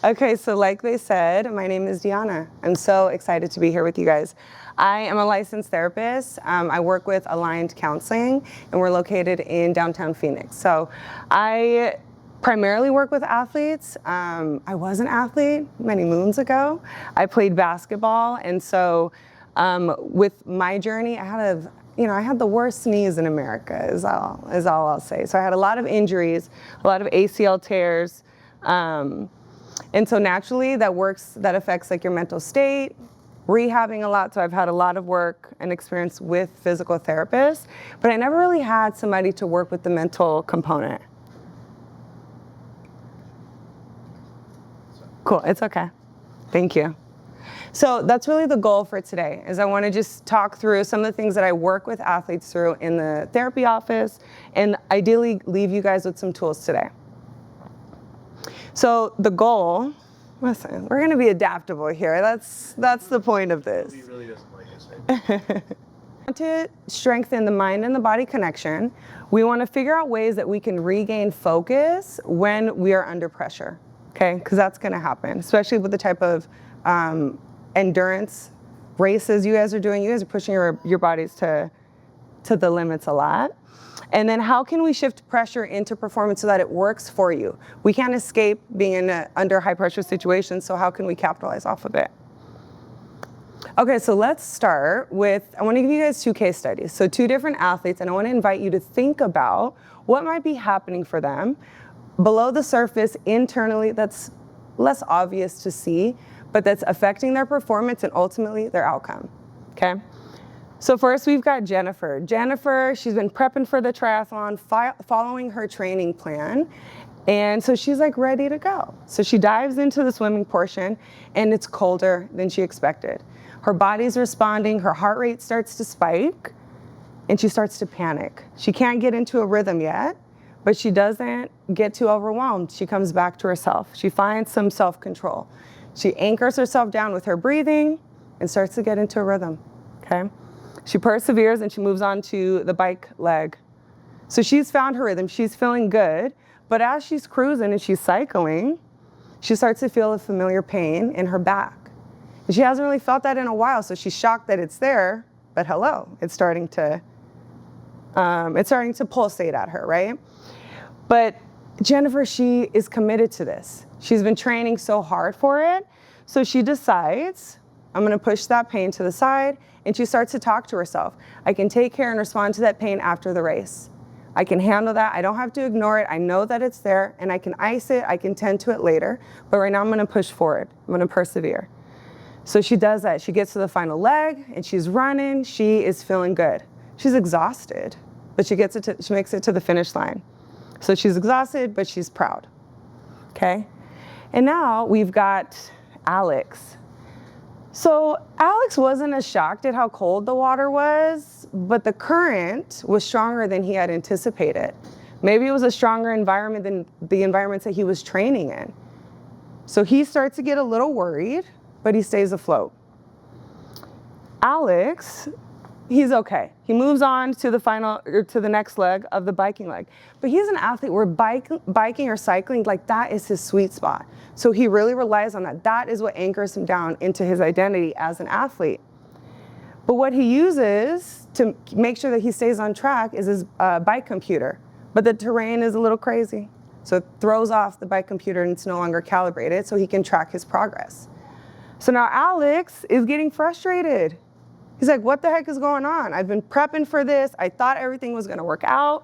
Okay, so like they said, my name is Deana. I'm so excited to be here with you guys. I am a licensed therapist. I work with Aligned Counseling, and we're located in downtown Phoenix. So I primarily work with athletes. I was an athlete many moons ago. I played basketball, and so with my journey, I had the worst knees in America, is all I'll say. So I had a lot of injuries, a lot of ACL tears. And so naturally that affects like your mental state, rehabbing a lot. So I've had a lot of work and experience with physical therapists, but I never really had somebody to work with the mental component. Cool, it's okay. Thank you. So that's really the goal for today, is I want to just talk through some of the things that I work with athletes through in the therapy office, and ideally leave you guys with some tools today. So the goal, listen, we're going to be adaptable here. That's the point of this. He really doesn't like us. To strengthen the mind and the body connection, we want to figure out ways that we can regain focus when we are under pressure, okay? Because that's going to happen, especially with the type of endurance races you guys are doing. You guys are pushing your bodies to the limits a lot. And then how can we shift pressure into performance so that it works for you? We can't escape being under high pressure situations, so how can we capitalize off of it? Okay, so let's start with, I want to give you guys 2 case studies. So 2 different athletes, and I want to invite you to think about what might be happening for them below the surface internally that's less obvious to see, but that's affecting their performance and ultimately their outcome, okay? So first we've got Jennifer. Jennifer, she's been prepping for the triathlon, following her training plan. And so she's like ready to go. So she dives into the swimming portion and it's colder than she expected. Her body's responding, her heart rate starts to spike and she starts to panic. She can't get into a rhythm yet, but she doesn't get too overwhelmed. She comes back to herself. She finds some self-control. She anchors herself down with her breathing and starts to get into a rhythm, okay? She perseveres and she moves on to the bike leg. So she's found her rhythm, she's feeling good, but as she's cruising and she's cycling, she starts to feel a familiar pain in her back. And she hasn't really felt that in a while, so she's shocked that it's there, but hello, it's starting to pulsate at her, right? But Jennifer, she is committed to this. She's been training so hard for it, so she decides, I'm gonna push that pain to the side, and she starts to talk to herself. I can take care and respond to that pain after the race. I can handle that. I don't have to ignore it. I know that it's there, and I can ice it. I can tend to it later. But right now, I'm going to push forward. I'm going to persevere. So she does that. She gets to the final leg, and she's running. She is feeling good. She's exhausted, but she makes it to the finish line. So she's exhausted, but she's proud. Okay? And now we've got Alex. So Alex wasn't as shocked at how cold the water was, but the current was stronger than he had anticipated. Maybe it was a stronger environment than the environments that he was training in. So he starts to get a little worried, but he stays afloat. Alex, he's okay. He moves on to the next leg of the biking leg. But he's an athlete where biking or cycling, like that is his sweet spot. So he really relies on that. That is what anchors him down into his identity as an athlete. But what he uses to make sure that he stays on track is his bike computer. But the terrain is a little crazy. So it throws off the bike computer and it's no longer calibrated so he can track his progress. So now Alex is getting frustrated. He's like, what the heck is going on? I've been prepping for this. I thought everything was gonna work out.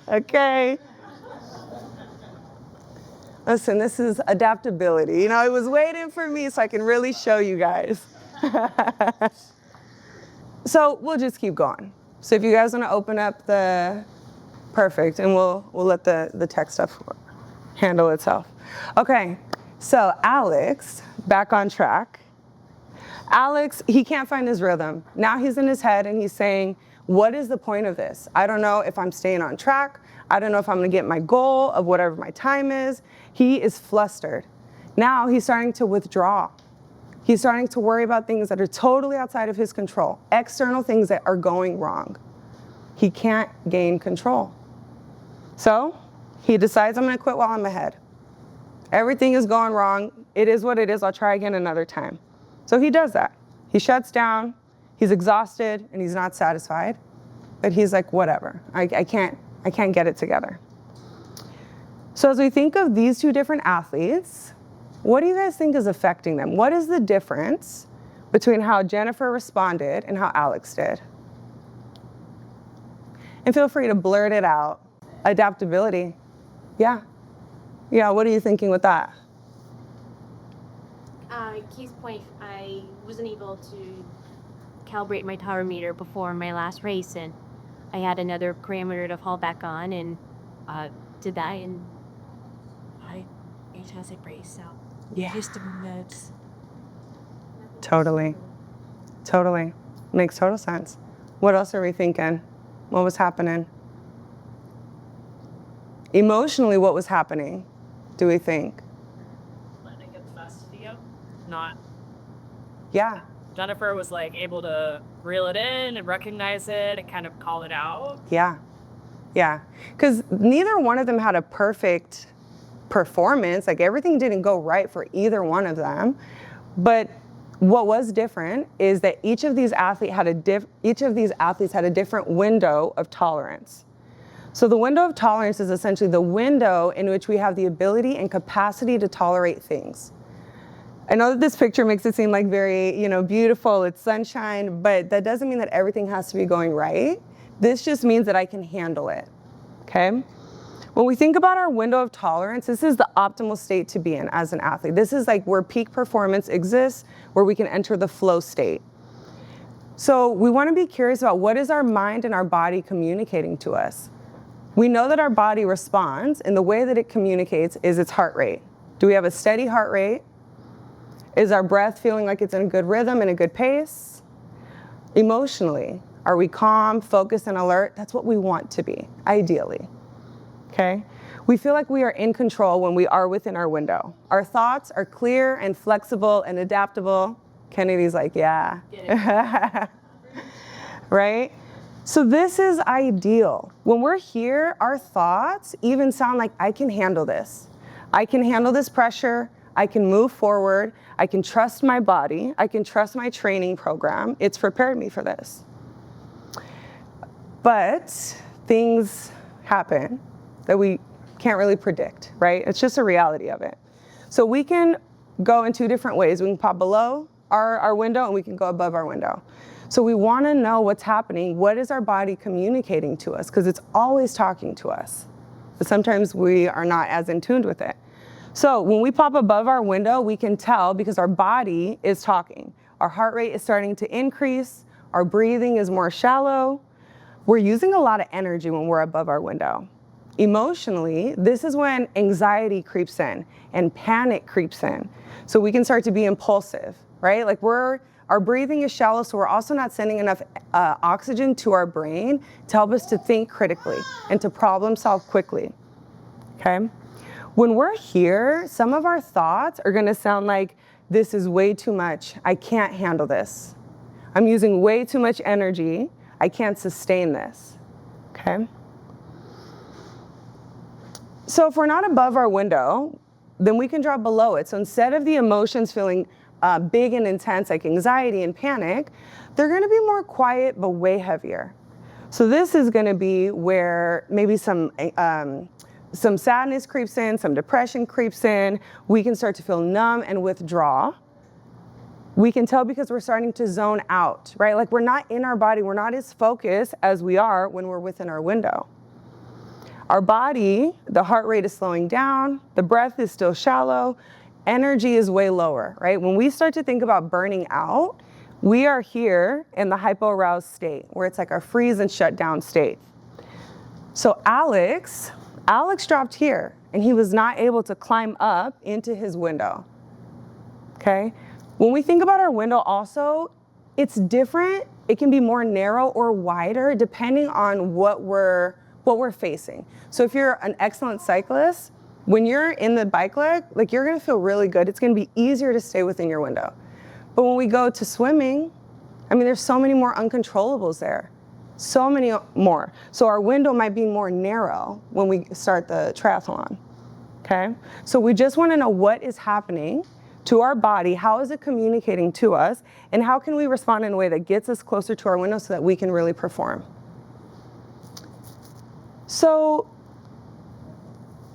Okay. Listen, this is adaptability. You know, it was waiting for me so I can really show you guys. So we'll just keep going. So if you guys want to open up perfect, and we'll let the tech stuff handle itself. Okay, so Alex, back on track. Alex, he can't find his rhythm. Now he's in his head and he's saying, what is the point of this? I don't know if I'm staying on track. I don't know if I'm gonna get my goal of whatever my time is. He is flustered. Now he's starting to withdraw. He's starting to worry about things that are totally outside of his control, external things that are going wrong. He can't gain control. So He decides, I'm gonna quit while I'm ahead. Everything is going wrong. It is what it is. I'll try again another time. So he does that. He shuts down. He's exhausted and he's not satisfied. But he's like, whatever. I can't get it together. So as we think of these two different athletes, what do you guys think is affecting them? What is the difference between how Jennifer responded and how Alex did? And feel free to blurt it out. Adaptability. Yeah. Yeah, what are you thinking with that? Case point, I wasn't able to calibrate my tower meter before my last race, and I had another parameter to fall back on, and did that, and I fantastic race. So Yeah. just the notes. Totally. Makes total sense. What else are we thinking? What was happening? Emotionally, what was happening, do we think? Letting it get the fast video. Not. Yeah. Jennifer was like able to reel it in and recognize it and kind of call it out. Yeah. Because neither one of them had a perfect performance. Like everything didn't go right for either one of them. But what was different is that each of these athletes had a different window of tolerance. So the window of tolerance is essentially the window in which we have the ability and capacity to tolerate things. I know that this picture makes it seem like very, beautiful, it's sunshine, but that doesn't mean that everything has to be going right. This just means that I can handle it, okay? When we think about our window of tolerance, this is the optimal state to be in as an athlete. This is like where peak performance exists, where we can enter the flow state. So we want to be curious about what is our mind and our body communicating to us. We know that our body responds, and the way that it communicates is its heart rate. Do we have a steady heart rate? Is our breath feeling like it's in a good rhythm and a good pace? Emotionally, are we calm, focused, and alert? That's what we want to be, ideally. Okay? We feel like we are in control when we are within our window. Our thoughts are clear and flexible and adaptable. Kennedy's like, yeah. Right? So this is ideal. When we're here, our thoughts even sound like, I can handle this. I can handle this pressure. I can move forward. I can trust my body. I can trust my training program. It's prepared me for this. But things happen that we can't really predict, right? It's just a reality of it. So we can go in two different ways. We can pop below our window and we can go above our window. So we want to know what's happening. What is our body communicating to us? Because it's always talking to us. But sometimes we are not as in tune with it. So when we pop above our window, we can tell because our body is talking. Our heart rate is starting to increase. Our breathing is more shallow. We're using a lot of energy when we're above our window. Emotionally, this is when anxiety creeps in and panic creeps in. So we can start to be impulsive, right? Like our breathing is shallow, so we're also not sending enough oxygen to our brain to help us to think critically and to problem solve quickly, okay? When we're here, some of our thoughts are gonna sound like, this is way too much. I can't handle this. I'm using way too much energy. I can't sustain this, okay? So if we're not above our window, then we can drop below it. So instead of the emotions feeling big and intense like anxiety and panic, they're gonna be more quiet but way heavier. So this is gonna be where maybe some sadness creeps in, some depression creeps in. We can start to feel numb and withdraw. We can tell because we're starting to zone out, right? Like we're not in our body, we're not as focused as we are when we're within our window. Our body, the heart rate is slowing down, the breath is still shallow, energy is way lower, right? When we start to think about burning out, we are here in the hypo-aroused state, where it's like our freeze and shut down state. So Alex dropped here, and he was not able to climb up into his window, okay? When we think about our window also, it's different. It can be more narrow or wider depending on what we're facing. So if you're an excellent cyclist, when you're in the bike leg, like you're gonna feel really good. It's gonna be easier to stay within your window. But when we go to swimming, I mean, there's so many more uncontrollables there. So many more. So our window might be more narrow when we start the triathlon, okay? So we just wanna know what is happening to our body, how is it communicating to us, and how can we respond in a way that gets us closer to our window so that we can really perform. So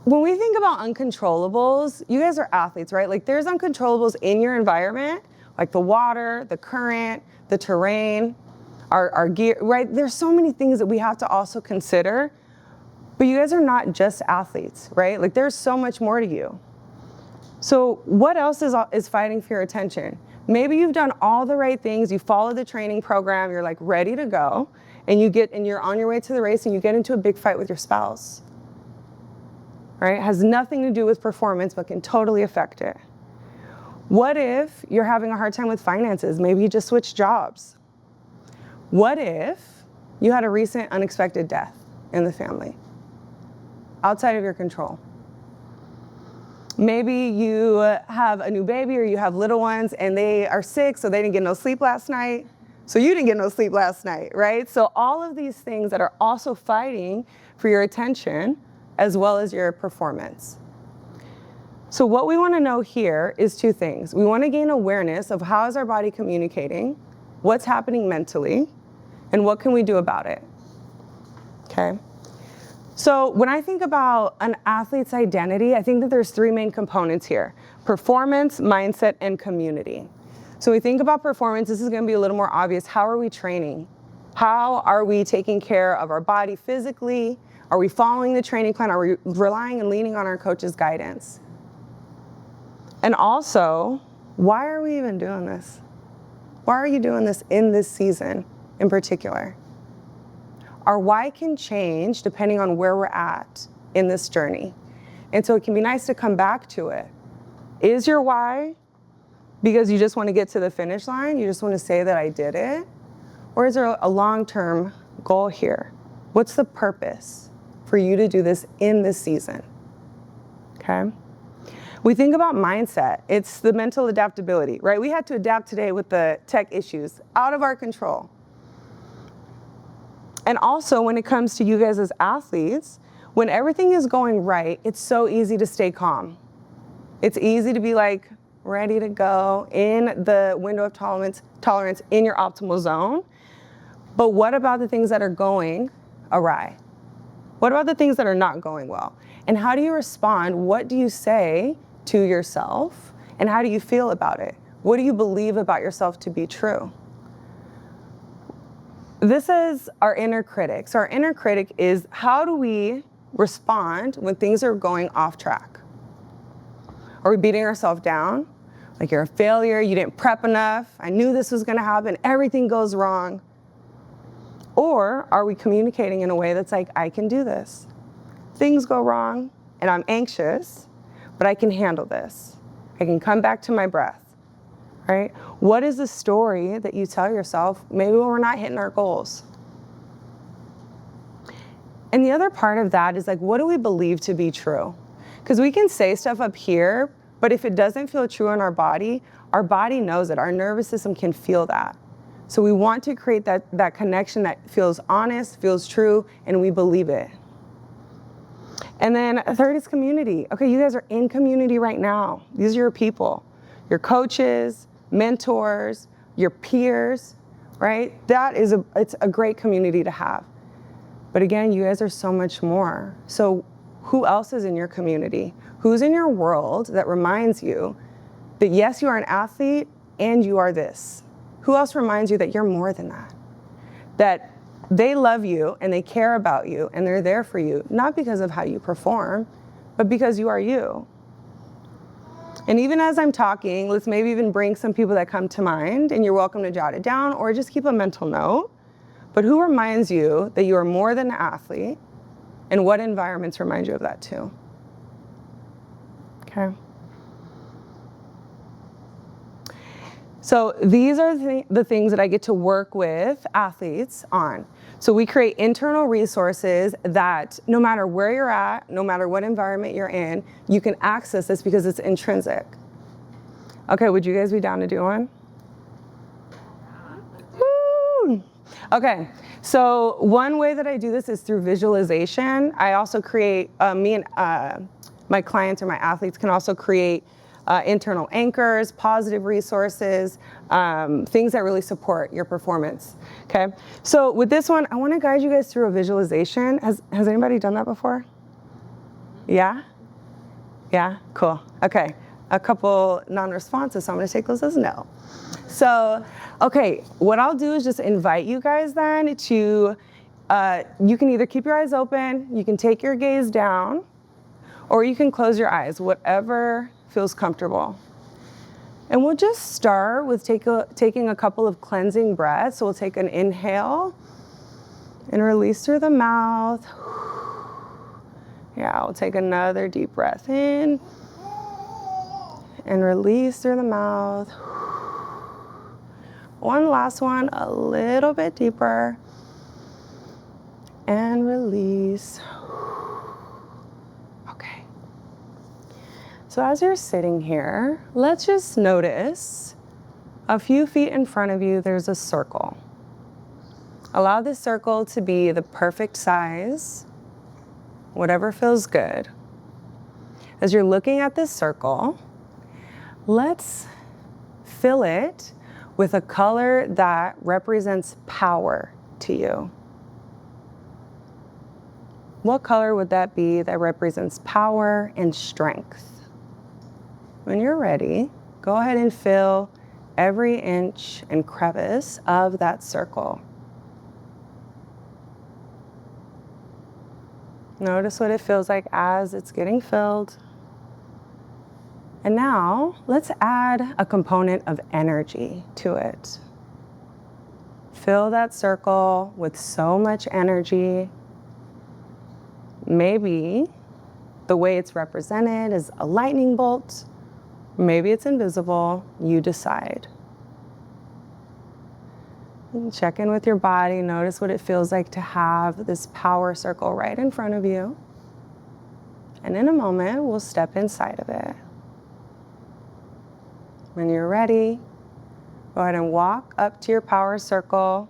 when we think about uncontrollables, you guys are athletes, right? Like there's uncontrollables in your environment, like the water, the current, the terrain, our gear, right? There's so many things that we have to also consider, but you guys are not just athletes, right? Like there's so much more to you. So what else is fighting for your attention? Maybe you've done all the right things, you follow the training program, you're like ready to go, and you're on your way to the race and you get into a big fight with your spouse. Right? It has nothing to do with performance, but can totally affect it. What if you're having a hard time with finances? Maybe you just switched jobs. What if you had a recent unexpected death in the family? Outside of your control. Maybe you have a new baby or you have little ones and they are sick, so they didn't get no sleep last night. So you didn't get no sleep last night, right? So all of these things that are also fighting for your attention as well as your performance. So what we want to know here is two things. We want to gain awareness of how is our body communicating, what's happening mentally, and what can we do about it, okay? So when I think about an athlete's identity, I think that there's three main components here: performance, mindset, and community. So we think about performance, this is going to be a little more obvious. How are we training? How are we taking care of our body physically? Are we following the training plan? Are we relying and leaning on our coach's guidance? And also, why are we even doing this? Why are you doing this in this season in particular? Our why can change depending on where we're at in this journey. And so it can be nice to come back to it. Is your why because you just want to get to the finish line? You just want to say that I did it? Or is there a long-term goal here? What's the purpose for you to do this in this season? Okay? We think about mindset. It's the mental adaptability, right? We had to adapt today with the tech issues out of our control. And also when it comes to you guys as athletes, when everything is going right, it's so easy to stay calm. It's easy to be like ready to go in the window of tolerance in your optimal zone. But what about the things that are going awry? What about the things that are not going well? And how do you respond? What do you say to yourself? And how do you feel about it? What do you believe about yourself to be true? This is our inner critic. So our inner critic is, how do we respond when things are going off track? Are we beating ourselves down? Like you're a failure, you didn't prep enough, I knew this was gonna happen, everything goes wrong. Or are we communicating in a way that's like, I can do this. Things go wrong and I'm anxious, but I can handle this. I can come back to my breath, right? What is the story that you tell yourself maybe when we're not hitting our goals? And the other part of that is like, what do we believe to be true? Because we can say stuff up here, but if it doesn't feel true in our body knows it. Our nervous system can feel that. So we want to create that connection that feels honest, feels true, and we believe it. And then a third is community. Okay, you guys are in community right now. These are your people, your coaches, mentors, your peers, right? It's a great community to have. But again, you guys are so much more. So who else is in your community? Who's in your world that reminds you that yes, you are an athlete and you are this? Who else reminds you that you're more than that? That they love you and they care about you and they're there for you, not because of how you perform, but because you are you. And even as I'm talking, let's maybe even bring some people that come to mind, and you're welcome to jot it down or just keep a mental note. But who reminds you that you are more than an athlete, and what environments remind you of that too? Okay. So these are the things that I get to work with athletes on. So we create internal resources that no matter where you're at, no matter what environment you're in, you can access this because it's intrinsic. Okay, would you guys be down to do one? Woo! Okay, so one way that I do this is through visualization. I also create, me and my clients or my athletes can also create internal anchors, positive resources, things that really support your performance. Okay, so with this one, I want to guide you guys through a visualization. Has anybody done that before? Yeah? Yeah? Cool. Okay, a couple non-responses, so I'm going to take those as no. So, okay, what I'll do is just invite you guys then to, you can either keep your eyes open, you can take your gaze down, or you can close your eyes, whatever feels comfortable. And we'll just start with taking a couple of cleansing breaths. So we'll take an inhale and release through the mouth. Yeah, we'll take another deep breath in and release through the mouth. One last one, a little bit deeper. And release. Okay. So as you're sitting here, let's just notice a few feet in front of you, there's a circle. Allow this circle to be the perfect size, whatever feels good. As you're looking at this circle, let's fill it with a color that represents power to you. What color would that be that represents power and strength? When you're ready, go ahead and fill every inch and crevice of that circle. Notice what it feels like as it's getting filled. And now let's add a component of energy to it. Fill that circle with so much energy. Maybe the way it's represented is a lightning bolt. Maybe it's invisible. You decide. And check in with your body. Notice what it feels like to have this power circle right in front of you. And in a moment, we'll step inside of it. When you're ready, go ahead and walk up to your power circle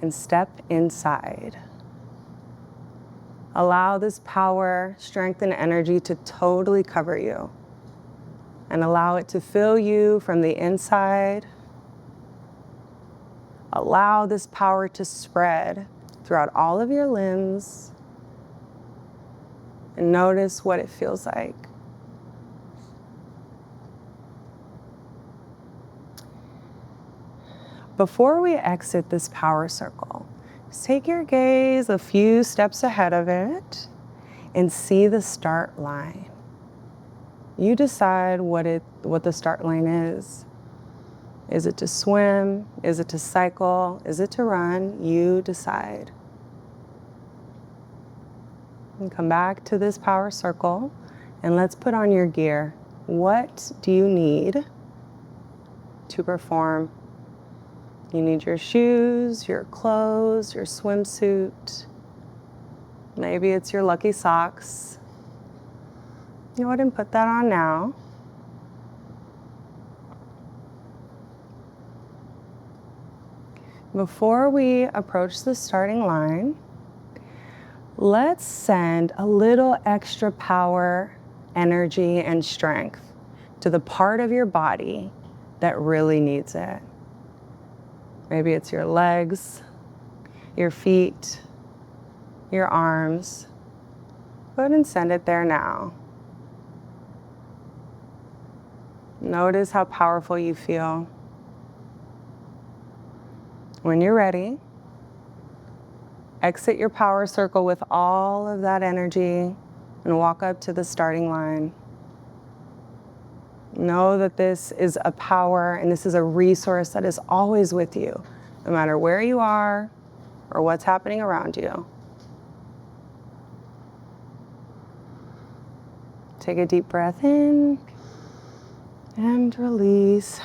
and step inside. Allow this power, strength, and energy to totally cover you. And allow it to fill you from the inside. Allow this power to spread throughout all of your limbs. And notice what it feels like. Before we exit this power circle, just take your gaze a few steps ahead of it and see the start line. You decide what the start line is. Is it to swim? Is it to cycle? Is it to run? You decide. And come back to this power circle and let's put on your gear. What do you need to perform? You need your shoes, your clothes, your swimsuit. Maybe it's your lucky socks. Go ahead and put that on now. Before we approach the starting line, let's send a little extra power, energy, and strength to the part of your body that really needs it. Maybe it's your legs, your feet, your arms. Go ahead and send it there now. Notice how powerful you feel. When you're ready, exit your power circle with all of that energy and walk up to the starting line. Know that this is a power and this is a resource that is always with you, no matter where you are or what's happening around you. Take a deep breath in and release.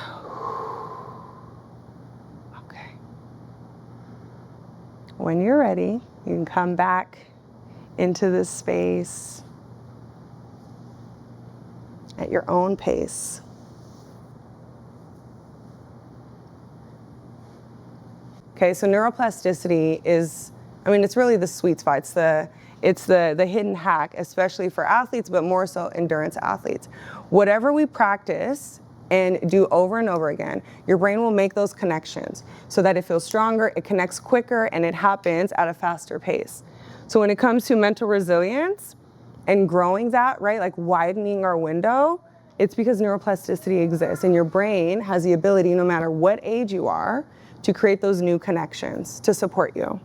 Okay. When you're ready, you can come back into this space at your own pace. Okay, so neuroplasticity is, I mean, it's really the sweet spot. It's the hidden hack, especially for athletes, but more so endurance athletes. Whatever we practice and do over and over again, your brain will make those connections so that it feels stronger, it connects quicker, and it happens at a faster pace. So when it comes to mental resilience and growing that, right, like widening our window, it's because neuroplasticity exists and your brain has the ability, no matter what age you are, to create those new connections to support you.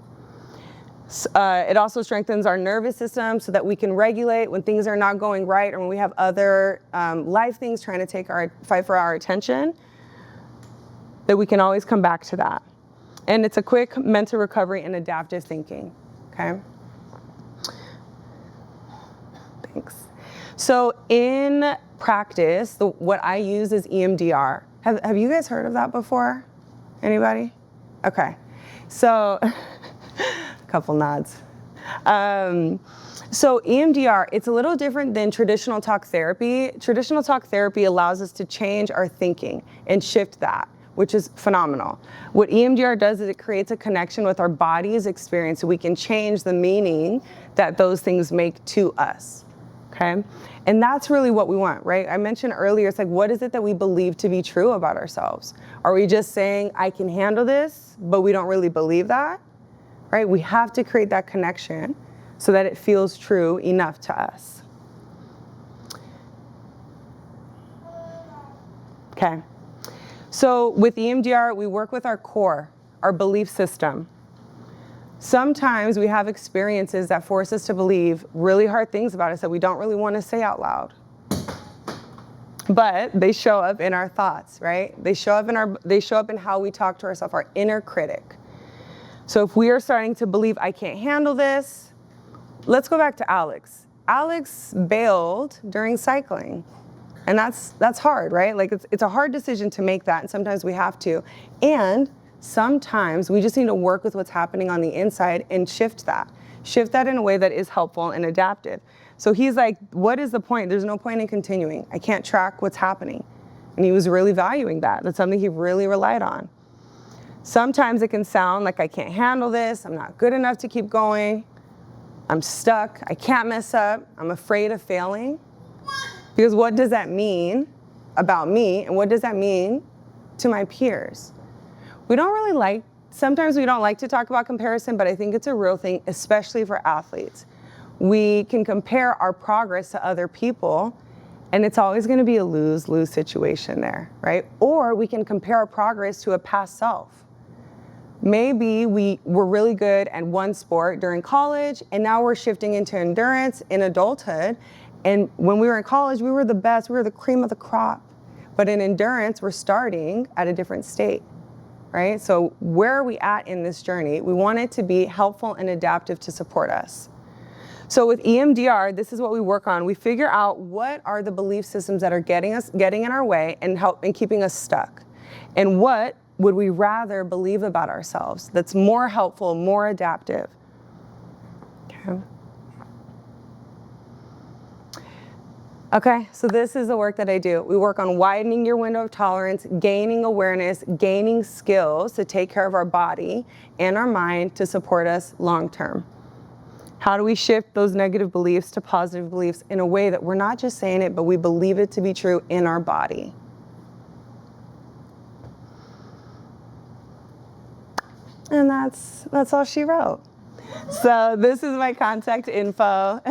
It also strengthens our nervous system so that we can regulate when things are not going right or when we have other life things trying to fight for our attention, that we can always come back to that. And it's a quick mental recovery and adaptive thinking, okay? Thanks. So in practice, what I use is EMDR. Have you guys heard of that before? Anybody? Okay. So, a couple nods. So EMDR, it's a little different than traditional talk therapy. Traditional talk therapy allows us to change our thinking and shift that, which is phenomenal. What EMDR does is it creates a connection with our body's experience so we can change the meaning that those things make to us. Okay? And that's really what we want, right? I mentioned earlier, it's like, what is it that we believe to be true about ourselves? Are we just saying, I can handle this, but we don't really believe that, right? We have to create that connection so that it feels true enough to us. Okay. So with EMDR, we work with our core, our belief system. Sometimes we have experiences that force us to believe really hard things about us that we don't really want to say out loud. But they show up in our thoughts, right? They show up in how we talk to ourselves, our inner critic. So if we are starting to believe I can't handle this, let's go back to Alex. Alex bailed during cycling. And that's hard, right? Like it's a hard decision to make that, and sometimes we have to. And sometimes we just need to work with what's happening on the inside and shift that. Shift that in a way that is helpful and adaptive. So he's like, what is the point? There's no point in continuing. I can't track what's happening. And he was really valuing that. That's something he really relied on. Sometimes it can sound like I can't handle this. I'm not good enough to keep going. I'm stuck. I can't mess up. I'm afraid of failing. Because what does that mean about me? And what does that mean to my peers? Sometimes we don't like to talk about comparison, but I think it's a real thing, especially for athletes. We can compare our progress to other people, and it's always going to be a lose-lose situation there, right? Or we can compare our progress to a past self. Maybe we were really good at one sport during college, and now we're shifting into endurance in adulthood. And when we were in college, we were the best, we were the cream of the crop. But in endurance, we're starting at a different state. Right? So where are we at in this journey? We want it to be helpful and adaptive to support us. So with EMDR, this is what we work on. We figure out what are the belief systems that are getting in our way and keeping us stuck. And what would we rather believe about ourselves that's more helpful, more adaptive? Okay. Okay, so this is the work that I do. We work on widening your window of tolerance, gaining awareness, gaining skills to take care of our body and our mind to support us long term. How do we shift those negative beliefs to positive beliefs in a way that we're not just saying it, but we believe it to be true in our body? And that's all she wrote. So this is my contact info.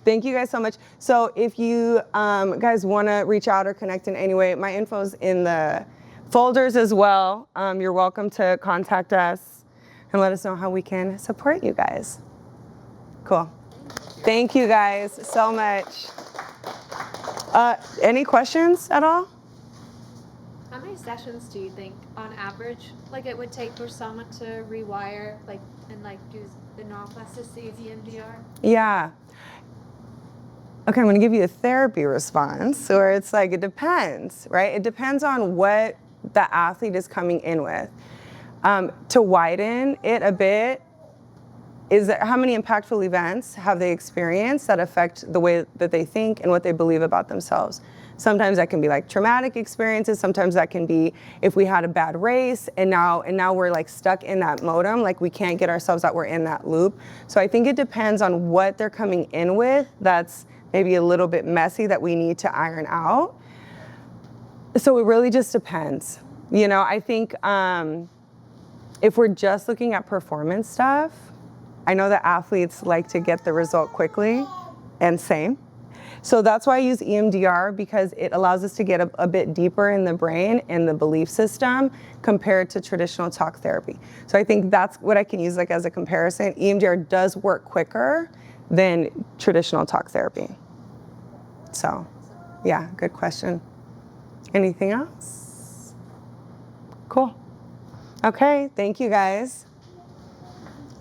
Thank you guys so much. So if you guys want to reach out or connect in any way, my info's in the folders as well. You're welcome to contact us and let us know how we can support you guys. Cool. Thank you guys so much. Any questions at all? How many sessions do you think, on average, like it would take for someone to rewire, and do the neuroplasticity of EMDR? Yeah. Okay, I'm going to give you a therapy response, where it's like it depends, right? It depends on what the athlete is coming in with. To widen it a bit, how many impactful events have they experienced that affect the way that they think and what they believe about themselves? Sometimes that can be like traumatic experiences. Sometimes that can be if we had a bad race and now we're like stuck in that modem, like we can't get ourselves out, we're in that loop. So I think it depends on what they're coming in with that's maybe a little bit messy that we need to iron out. So it really just depends. You know, I think if we're just looking at performance stuff, I know that athletes like to get the result quickly, and same. So that's why I use EMDR, because it allows us to get a bit deeper in the brain and the belief system compared to traditional talk therapy. So I think that's what I can use like as a comparison. EMDR does work quicker than traditional talk therapy. So yeah, good question. Anything else? Cool. Okay, thank you guys.